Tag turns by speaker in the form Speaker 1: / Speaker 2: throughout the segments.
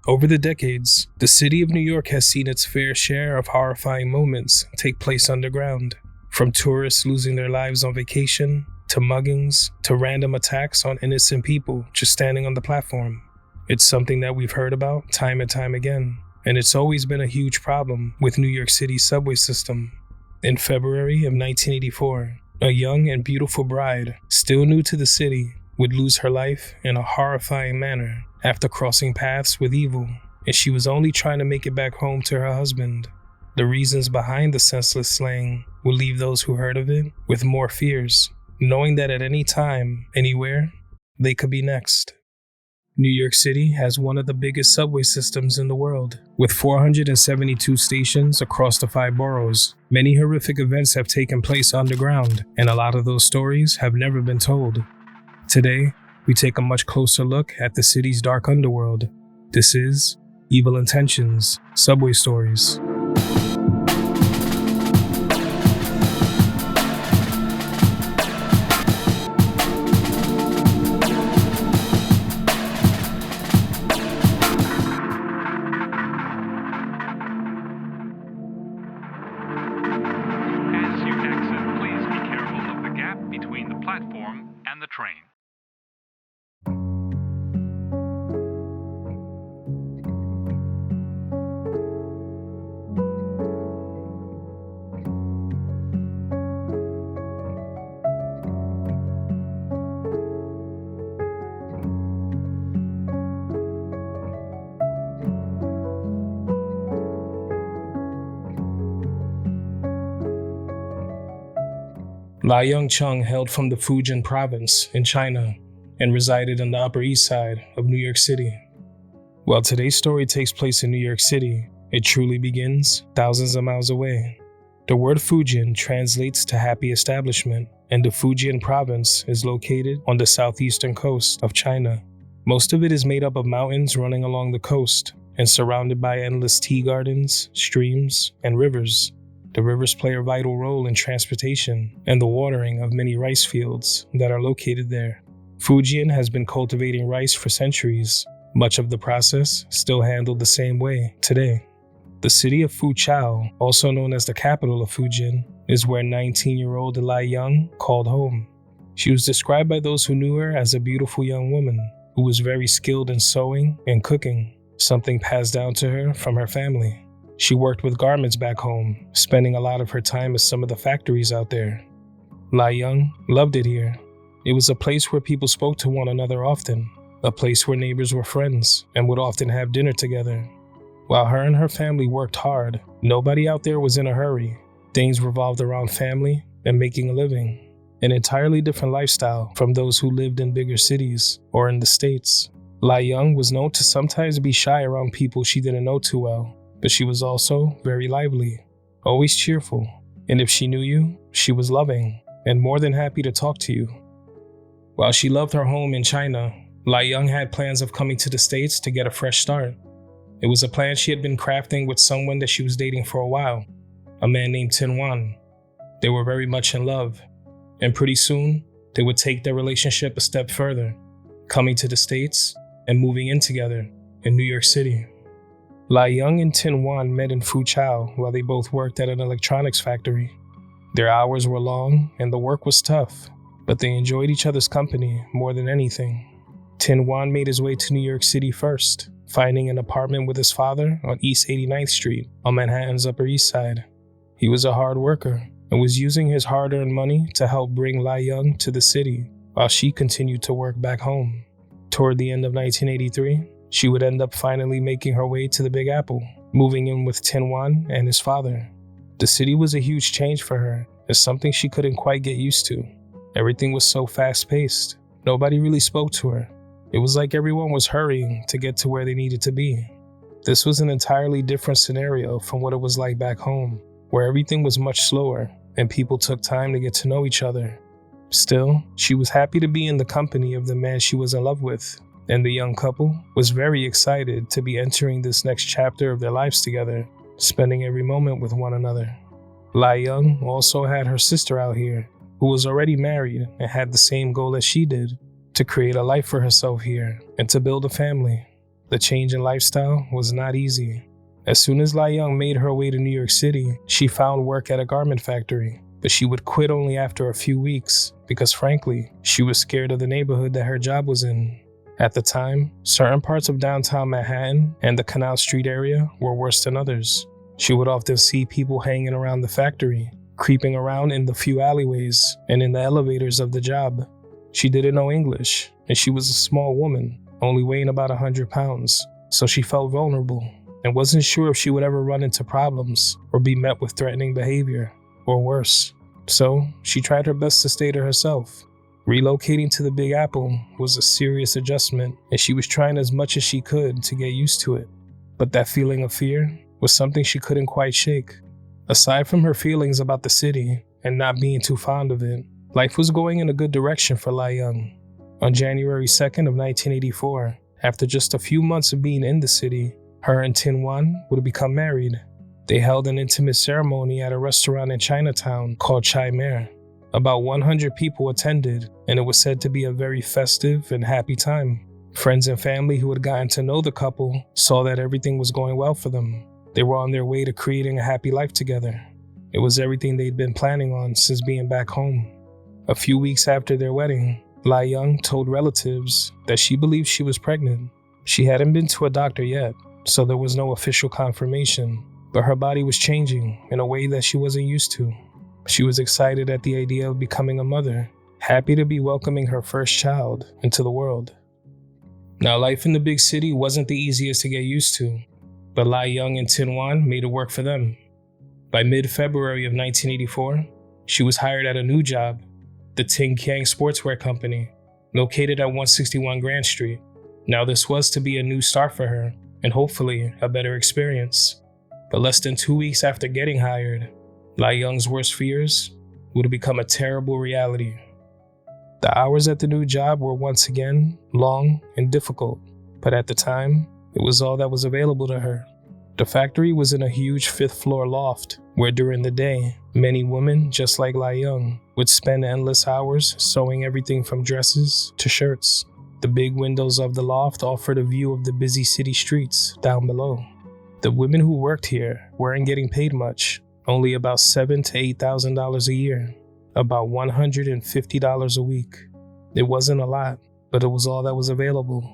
Speaker 1: Over the decades, the city of New York has seen its fair share of horrifying moments take place underground. From tourists losing their lives on vacation, to muggings, to random attacks on innocent people just standing on the platform. It's something that we've heard about time and time again, and it's always been a huge problem with New York City's subway system. In February of 1984, a young and beautiful bride, still new to the city, would lose her life in a horrifying manner after crossing paths with evil, and she was only trying to make it back home to her husband. The reasons behind the senseless slaying will leave those who heard of it with more fears, knowing that at any time, anywhere, they could be next. New York City has one of the biggest subway systems in the world, with 472 stations across the 5 boroughs. Many horrific events have taken place underground, and a lot of those stories have never been told. Today, we take a much closer look at the city's dark underworld. This is Evil Intentions Subway Stories. Ly Yung Cheung hailed from the Fujian province in China and resided on the Upper East Side of New York City. While today's story takes place in New York City, it truly begins thousands of miles away. The word Fujian translates to happy establishment, and the Fujian province is located on the southeastern coast of China. Most of it is made up of mountains running along the coast and surrounded by endless tea gardens, streams, and rivers. The rivers play a vital role in transportation and the watering of many rice fields that are located there. Fujian has been cultivating rice for centuries. Much of the process still handled the same way today. The city of Fuchao, also known as the capital of Fujian, is where 19-year-old Ly Yung called home. She was described by those who knew her as a beautiful young woman who was very skilled in sewing and cooking, something passed down to her from her family. She worked with garments back home, spending a lot of her time at some of the factories out there. Ly Yung loved it here. It was a place where people spoke to one another often, a place where neighbors were friends and would often have dinner together. While her and her family worked hard, nobody out there was in a hurry. Things revolved around family and making a living, an entirely different lifestyle from those who lived in bigger cities or in the States. Ly Yung was known to sometimes be shy around people she didn't know too well, but she was also very lively, always cheerful, and if she knew you, she was loving and more than happy to talk to you. While she loved her home in China, Ly Yung had plans of coming to the States to get a fresh start. It was a plan she had been crafting with someone that she was dating for a while, a man named Tin Wan. They were very much in love, and pretty soon, they would take their relationship a step further, coming to the States and moving in together in New York City. Ly Yung and Tin Wan met in Fuchao while they both worked at an electronics factory. Their hours were long and the work was tough, but they enjoyed each other's company more than anything. Tin Wan made his way to New York City first, finding an apartment with his father on East 89th Street on Manhattan's Upper East Side. He was a hard worker and was using his hard-earned money to help bring Ly Yung to the city while she continued to work back home. Toward the end of 1983, she would end up finally making her way to the Big Apple, moving in with Tin Wan and his father. The city was a huge change for her, as something she couldn't quite get used to. Everything was so fast-paced. Nobody really spoke to her. It was like everyone was hurrying to get to where they needed to be. This was an entirely different scenario from what it was like back home, where everything was much slower and people took time to get to know each other. Still, she was happy to be in the company of the man she was in love with, and the young couple was very excited to be entering this next chapter of their lives together, spending every moment with one another. Ly Yung also had her sister out here, who was already married and had the same goal as she did, to create a life for herself here and to build a family. The change in lifestyle was not easy. As soon as Ly Yung made her way to New York City, she found work at a garment factory, but she would quit only after a few weeks because, frankly, she was scared of the neighborhood that her job was in. At the time, certain parts of downtown Manhattan and the Canal Street area were worse than others. She would often see people hanging around the factory, creeping around in the few alleyways and in the elevators of the job. She didn't know English, and she was a small woman, only weighing about 100 pounds, so she felt vulnerable and wasn't sure if she would ever run into problems or be met with threatening behavior, or worse. So she tried her best to stay to herself. Relocating to the Big Apple was a serious adjustment, and she was trying as much as she could to get used to it. But that feeling of fear was something she couldn't quite shake. Aside from her feelings about the city and not being too fond of it, life was going in a good direction for Ly Yung. On January 2nd of 1984, after just a few months of being in the city, her and Tin Wan would become married. They held an intimate ceremony at a restaurant in Chinatown called Chai Mer. About 100 people attended, and it was said to be a very festive and happy time. Friends and family who had gotten to know the couple saw that everything was going well for them. They were on their way to creating a happy life together. It was everything they'd been planning on since being back home. A few weeks after their wedding, Ly Yung told relatives that she believed she was pregnant. She hadn't been to a doctor yet, so there was no official confirmation, but her body was changing in a way that she wasn't used to. She was excited at the idea of becoming a mother, happy to be welcoming her first child into the world. Now, life in the big city wasn't the easiest to get used to, but Ly Yung and Tin Wan made it work for them. By mid-February of 1984, she was hired at a new job, the Ting Kiang Sportswear Company, located at 161 Grand Street. Now, this was to be a new start for her, and hopefully a better experience. But less than 2 weeks after getting hired, Ly Young's worst fears would become a terrible reality. The hours at the new job were once again long and difficult, but at the time, it was all that was available to her. The factory was in a huge 5th-floor loft, where during the day, many women, just like Ly Yung, would spend endless hours sewing everything from dresses to shirts. The big windows of the loft offered a view of the busy city streets down below. The women who worked here weren't getting paid much, only about $7,000 to $8,000 a year, about $150 a week. It wasn't a lot, but it was all that was available.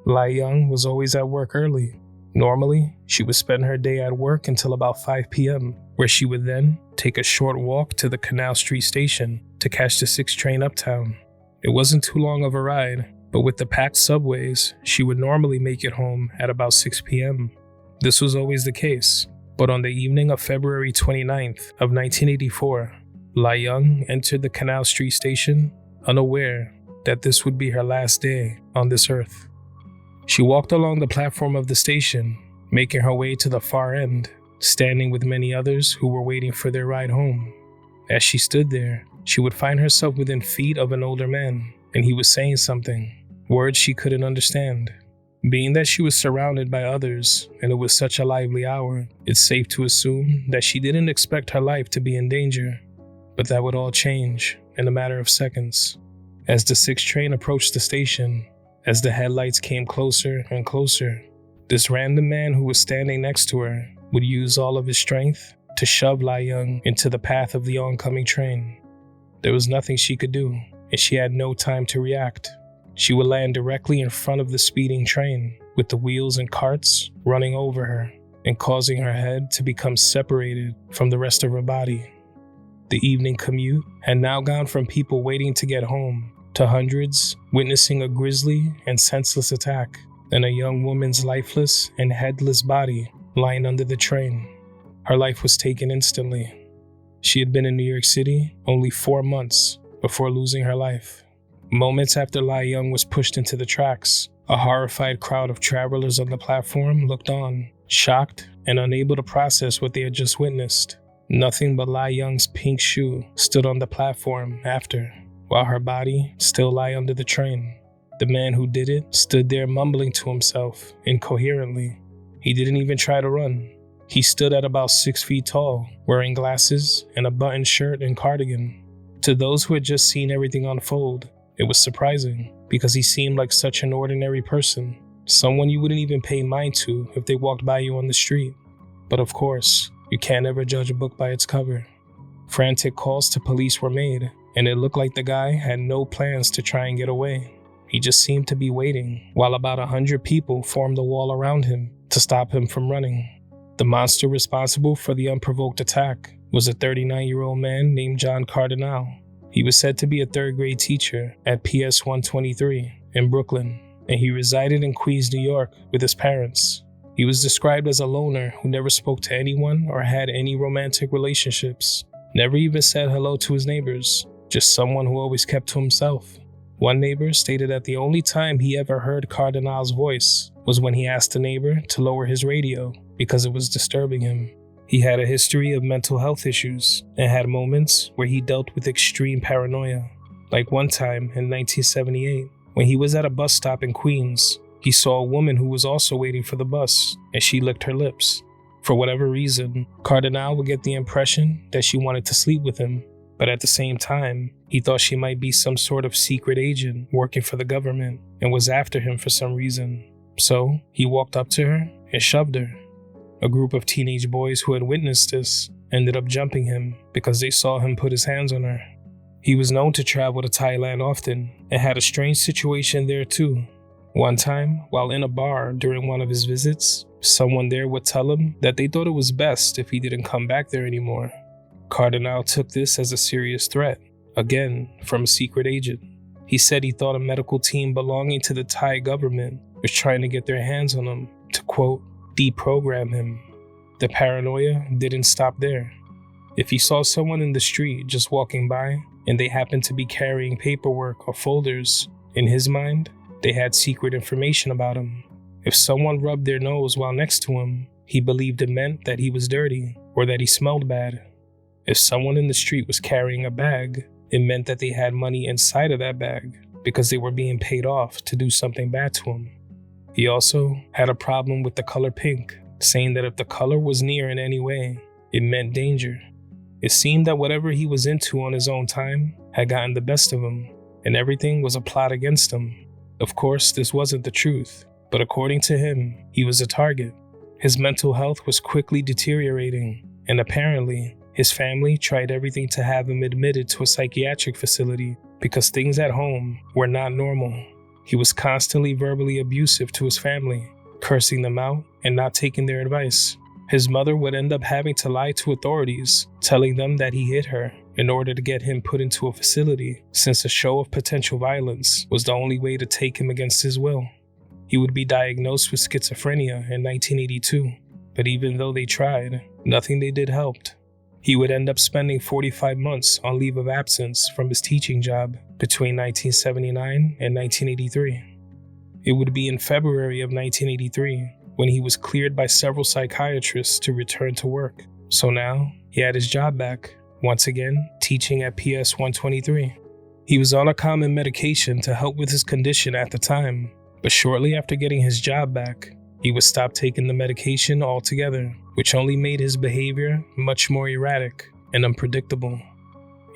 Speaker 1: Ly Yung was always at work early. Normally, she would spend her day at work until about 5 p.m., where she would then take a short walk to the Canal Street station to catch the 6 train uptown. It wasn't too long of a ride, but with the packed subways, she would normally make it home at about 6 p.m. This was always the case, but on the evening of February 29th of 1984, Ly Yung entered the Canal Street station, unaware that this would be her last day on this earth. She walked along the platform of the station, making her way to the far end, standing with many others who were waiting for their ride home. As she stood there, she would find herself within feet of an older man, and he was saying something, words she couldn't understand. Being that she was surrounded by others, and it was such a lively hour, it's safe to assume that she didn't expect her life to be in danger. But that would all change in a matter of seconds. As the 6 train approached the station, as the headlights came closer and closer, this random man who was standing next to her would use all of his strength to shove Ly Yung into the path of the oncoming train. There was nothing she could do, and she had no time to react. She would land directly in front of the speeding train, with the wheels and carts running over her and causing her head to become separated from the rest of her body. The evening commute had now gone from people waiting to get home to hundreds witnessing a grisly and senseless attack, and a young woman's lifeless and headless body lying under the train. Her life was taken instantly. She had been in New York City only 4 months before losing her life. Moments after Ly Yung was pushed into the tracks, a horrified crowd of travelers on the platform looked on, shocked and unable to process what they had just witnessed. Nothing but Ly Young's pink shoe stood on the platform after, while her body still lay under the train. The man who did it stood there mumbling to himself incoherently. He didn't even try to run. He stood at about 6 feet tall, wearing glasses and a buttoned shirt and cardigan. To those who had just seen everything unfold, it was surprising because he seemed like such an ordinary person, Someone you wouldn't even pay mind to if they walked by you on the street. But of course, you can't ever judge a book by its cover. Frantic calls to police were made, and it looked like the guy had no plans to try and get away. He just seemed to be waiting, while about 100 people formed a wall around him to stop him from running. The monster responsible for the unprovoked attack was a 39-year-old man named John Cardinal. He was said to be a third-grade teacher at PS 123 in Brooklyn, and he resided in Queens, New York with his parents. He was described as a loner who never spoke to anyone or had any romantic relationships, never even said hello to his neighbors, just someone who always kept to himself. One neighbor stated that the only time he ever heard Cardinal's voice was when he asked a neighbor to lower his radio because it was disturbing him. He had a history of mental health issues and had moments where he dealt with extreme paranoia. Like one time in 1978, when he was at a bus stop in Queens, he saw a woman who was also waiting for the bus, and she licked her lips. For whatever reason, Cardinal would get the impression that she wanted to sleep with him, but at the same time, he thought she might be some sort of secret agent working for the government and was after him for some reason. So, he walked up to her and shoved her. A group of teenage boys who had witnessed this ended up jumping him because they saw him put his hands on her. He was known to travel to Thailand often and had a strange situation there too. One time, while in a bar during one of his visits, someone there would tell him that they thought it was best if he didn't come back there anymore. Cardinal took this as a serious threat, again from a secret agent. He said he thought a medical team belonging to the Thai government was trying to get their hands on him to, quote, deprogram him. The paranoia didn't stop there. If he saw someone in the street just walking by and they happened to be carrying paperwork or folders, in his mind, they had secret information about him. If someone rubbed their nose while next to him, he believed it meant that he was dirty or that he smelled bad. If someone in the street was carrying a bag, it meant that they had money inside of that bag because they were being paid off to do something bad to him. He also had a problem with the color pink, saying that if the color was near in any way, it meant danger. It seemed that whatever he was into on his own time had gotten the best of him, and everything was a plot against him. Of course, this wasn't the truth, but according to him, he was a target. His mental health was quickly deteriorating, and apparently, his family tried everything to have him admitted to a psychiatric facility because things at home were not normal. He was constantly verbally abusive to his family, cursing them out and not taking their advice. His mother would end up having to lie to authorities, telling them that he hit her in order to get him put into a facility, since a show of potential violence was the only way to take him against his will. He would be diagnosed with schizophrenia in 1982, but even though they tried, nothing they did helped. He would end up spending 45 months on leave of absence from his teaching job between 1979 and 1983. It would be in February of 1983 when he was cleared by several psychiatrists to return to work. So now, he had his job back, once again teaching at PS 123. He was on a common medication to help with his condition at the time, but shortly after getting his job back, he would stop taking the medication altogether, which only made his behavior much more erratic and unpredictable.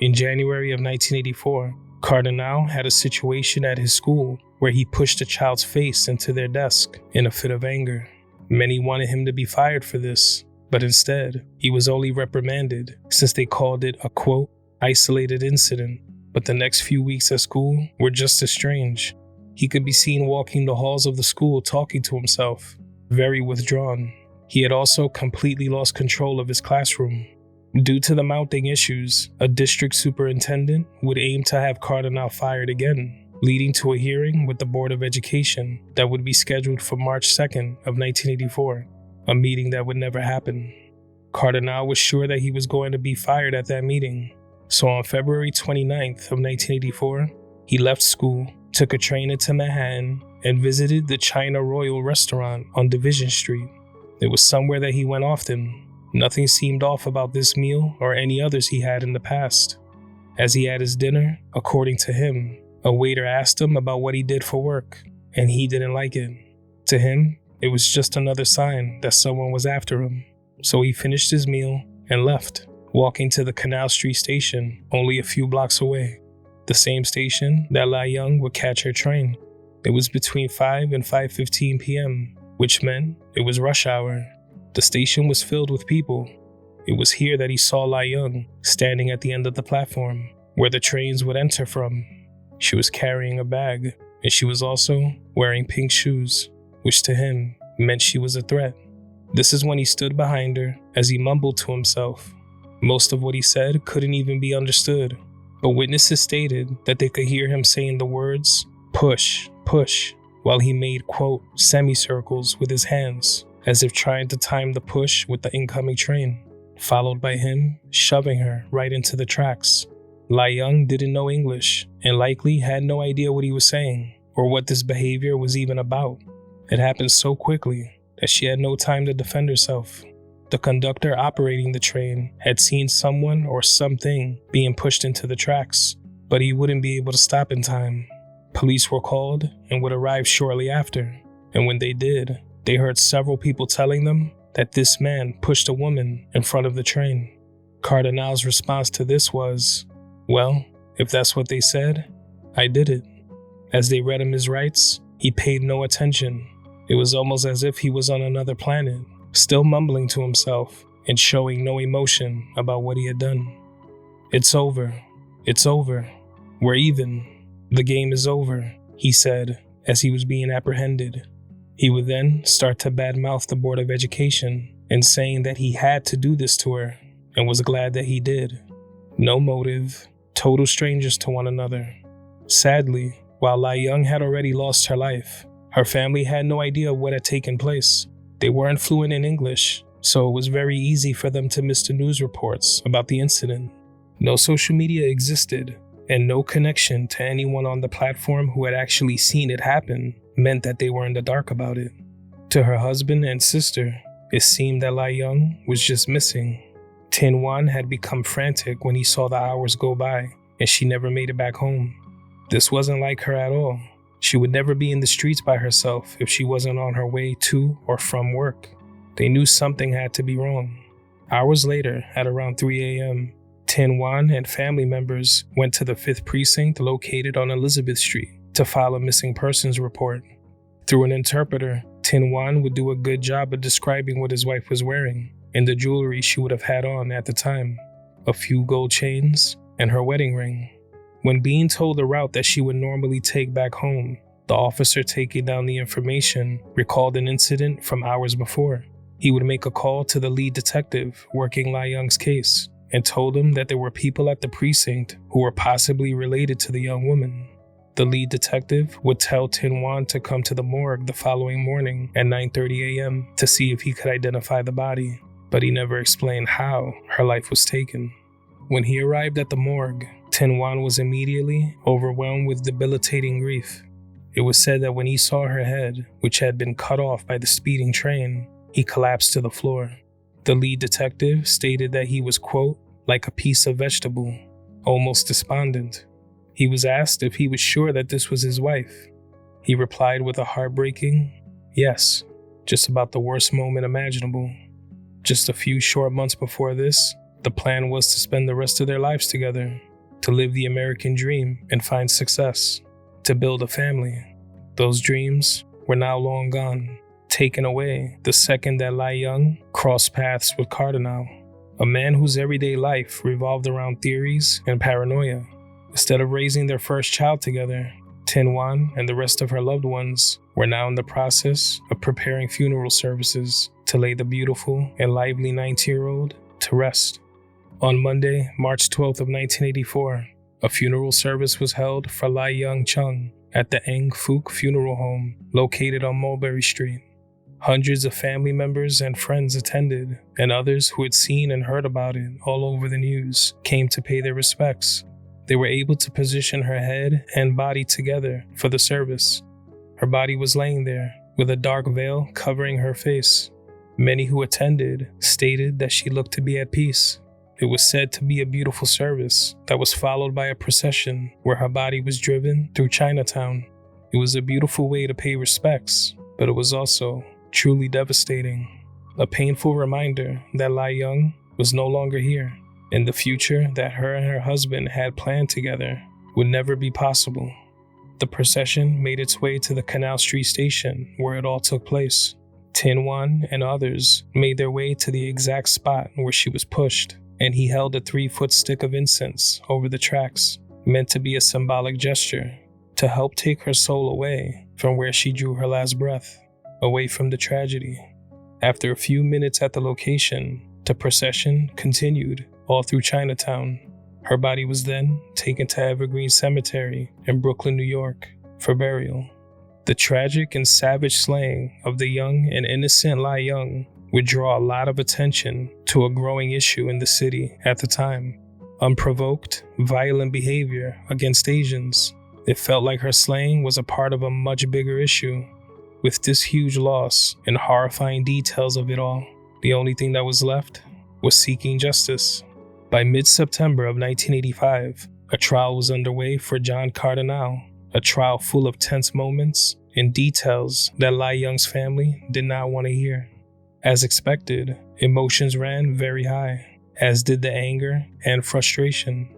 Speaker 1: In January of 1984, Cardinal had a situation at his school where he pushed a child's face into their desk in a fit of anger. Many wanted him to be fired for this, but instead, he was only reprimanded since they called it a, quote, isolated incident. But the next few weeks at school were just as strange. He could be seen walking the halls of the school talking to himself, very withdrawn. He had also completely lost control of his classroom. Due to the mounting issues, a district superintendent would aim to have Cardinal fired again, leading to a hearing with the Board of Education that would be scheduled for March 2nd of 1984, a meeting that would never happen. Cardinal was sure that he was going to be fired at that meeting, so on February 29th of 1984, he left school, took a train into Manhattan, and visited the China Royal restaurant on Division Street. It was somewhere that he went often. Nothing seemed off about this meal or any others he had in the past. As he had his dinner, according to him, a waiter asked him about what he did for work, and he didn't like it. To him, it was just another sign that someone was after him. So he finished his meal and left, walking to the Canal Street station only a few blocks away, the same station that Ly Yung would catch her train. It was between 5 and 5:15 p.m., which meant it was rush hour. The station was filled with people. It was here that he saw Ly Yung standing at the end of the platform, where the trains would enter from. She was carrying a bag, and she was also wearing pink shoes, which to him meant she was a threat. This is when he stood behind her as he mumbled to himself. Most of what he said couldn't even be understood, but witnesses stated that they could hear him saying the words, "push, push," while he made, quote, semicircles with his hands, as if trying to time the push with the incoming train, followed by him shoving her right into the tracks. Ly Yung didn't know English and likely had no idea what he was saying or what this behavior was even about. It happened so quickly that she had no time to defend herself. The conductor operating the train had seen someone or something being pushed into the tracks, but he wouldn't be able to stop in time. Police were called and would arrive shortly after, and when they did, they heard several people telling them that this man pushed a woman in front of the train. Cardinal's response to this was, "Well, if that's what they said, I did it." As they read him his rights, he paid no attention. It was almost as if he was on another planet, still mumbling to himself and showing no emotion about what he had done. "It's over. It's over. We're even. The game is over," he said as he was being apprehended. He would then start to badmouth the Board of Education and saying that he had to do this to her and was glad that he did. No motive, total strangers to one another. Sadly, while Ly Yung had already lost her life, her family had no idea what had taken place. They weren't fluent in English, so it was very easy for them to miss the news reports about the incident. No social media existed, and no connection to anyone on the platform who had actually seen it happen meant that they were in the dark about it. To her husband and sister, it seemed that Ly Yung was just missing. Tin Wan had become frantic when he saw the hours go by, and she never made it back home. This wasn't like her at all. She would never be in the streets by herself if she wasn't on her way to or from work. They knew something had to be wrong. Hours later, at around 3 a.m., Tin Wan and family members went to the 5th precinct located on Elizabeth Street to file a missing persons report. Through an interpreter, Tin Wan would do a good job of describing what his wife was wearing and the jewelry she would have had on at the time, a few gold chains and her wedding ring. When being told the route that she would normally take back home, the officer taking down the information recalled an incident from hours before. He would make a call to the lead detective working Ly Young's case and told him that there were people at the precinct who were possibly related to the young woman. The lead detective would tell Tin Wan to come to the morgue the following morning at 9:30 a.m. to see if he could identify the body, but he never explained how her life was taken. When he arrived at the morgue, Tin Wan was immediately overwhelmed with debilitating grief. It was said that when he saw her head, which had been cut off by the speeding train, he collapsed to the floor. The lead detective stated that he was, quote, like a piece of vegetable, almost despondent. He was asked if he was sure that this was his wife. He replied with a heartbreaking, "Yes, just about the worst moment imaginable." Just a few short months before this, the plan was to spend the rest of their lives together, to live the American dream and find success, to build a family. Those dreams were now long gone, taken away the second that Ly Yung crossed paths with Cardinal, a man whose everyday life revolved around theories and paranoia. Instead of raising their first child together, Tin Wan and the rest of her loved ones were now in the process of preparing funeral services to lay the beautiful and lively 19-year-old to rest. On Monday, March 12th of 1984, a funeral service was held for Ly Yung Cheung at the Eng Phuc Funeral Home located on Mulberry Street. Hundreds of family members and friends attended, and others who had seen and heard about it all over the news came to pay their respects. They were able to position her head and body together for the service. Her body was laying there, with a dark veil covering her face. Many who attended stated that she looked to be at peace. It was said to be a beautiful service that was followed by a procession where her body was driven through Chinatown. It was a beautiful way to pay respects, but it was also truly devastating. A painful reminder that Ly Yung was no longer here, and the future that her and her husband had planned together would never be possible. The procession made its way to the Canal Street station where it all took place. Tin Wan and others made their way to the exact spot where she was pushed, and he held a 3-foot stick of incense over the tracks, meant to be a symbolic gesture to help take her soul away from where she drew her last breath, away from the tragedy. After a few minutes at the location, the procession continued all through Chinatown. Her body was then taken to Evergreen Cemetery in Brooklyn, New York, for burial. The tragic and savage slaying of the young and innocent Ly Yung would draw a lot of attention to a growing issue in the city at the time: unprovoked, violent behavior against Asians. It felt like her slaying was a part of a much bigger issue. With this huge loss and horrifying details of it all, the only thing that was left was seeking justice. By mid-September of 1985, a trial was underway for John Cardinal, a trial full of tense moments and details that Ly Young's family did not want to hear. As expected, emotions ran very high, as did the anger and frustration.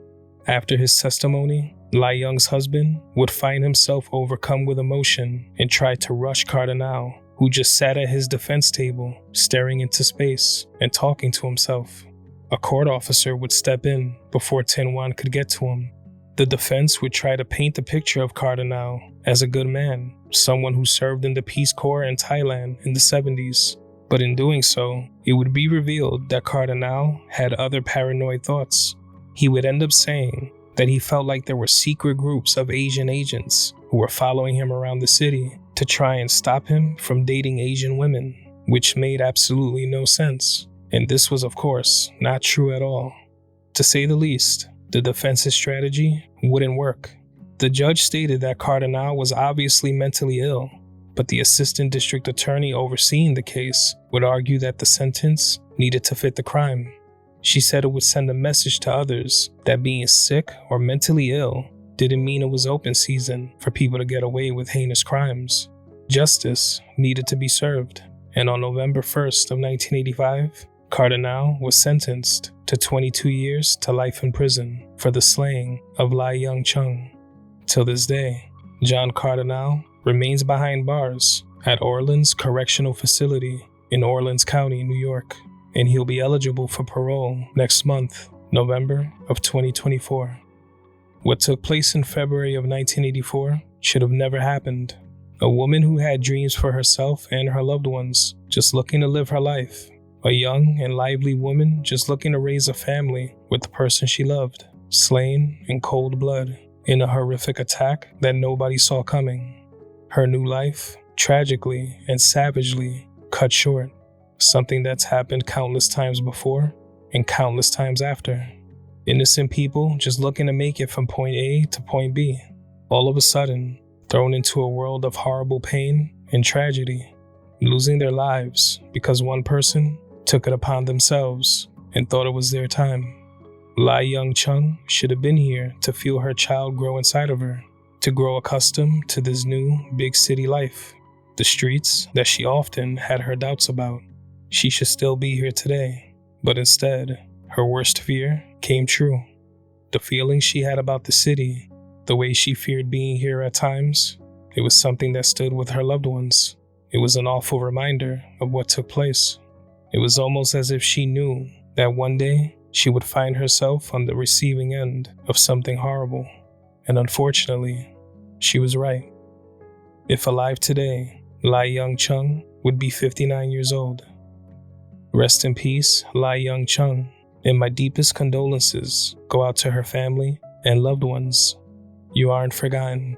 Speaker 1: After his testimony, Ly Young's husband would find himself overcome with emotion and try to rush Cardinal, who just sat at his defense table, staring into space and talking to himself. A court officer would step in before Tin Wan could get to him. The defense would try to paint the picture of Cardinal as a good man, someone who served in the Peace Corps in Thailand in the 70s. But in doing so, it would be revealed that Cardinal had other paranoid thoughts. He would end up saying that he felt like there were secret groups of Asian agents who were following him around the city to try and stop him from dating Asian women, which made absolutely no sense. And this was, of course, not true at all. To say the least, the defense's strategy wouldn't work. The judge stated that Cardinal was obviously mentally ill, but the assistant district attorney overseeing the case would argue that the sentence needed to fit the crime. She said it would send a message to others that being sick or mentally ill didn't mean it was open season for people to get away with heinous crimes. Justice needed to be served, and on November 1st of 1985, Cardinal was sentenced to 22 years to life in prison for the slaying of Ly Yung Cheung. Till this day, John Cardinal remains behind bars at Orleans Correctional Facility in Orleans County, New York, and he'll be eligible for parole next month, November of 2024. What took place in February of 1984 should have never happened. A woman who had dreams for herself and her loved ones, just looking to live her life. A young and lively woman just looking to raise a family with the person she loved, slain in cold blood in a horrific attack that nobody saw coming. Her new life, tragically and savagely, cut short. Something that's happened countless times before and countless times after. Innocent people just looking to make it from point A to point B. All of a sudden, thrown into a world of horrible pain and tragedy, losing their lives because one person took it upon themselves and thought it was their time. Ly Yung Cheung should have been here to feel her child grow inside of her, to grow accustomed to this new big city life, the streets that she often had her doubts about. She should still be here today, but instead, her worst fear came true. The feelings she had about the city, the way she feared being here at times, it was something that stood with her loved ones. It was an awful reminder of what took place. It was almost as if she knew that one day she would find herself on the receiving end of something horrible. And unfortunately, she was right. If alive today, Ly Yung Cheung would be 59 years old. Rest in peace, Ly Yung Cheung, and my deepest condolences go out to her family and loved ones. You aren't forgotten.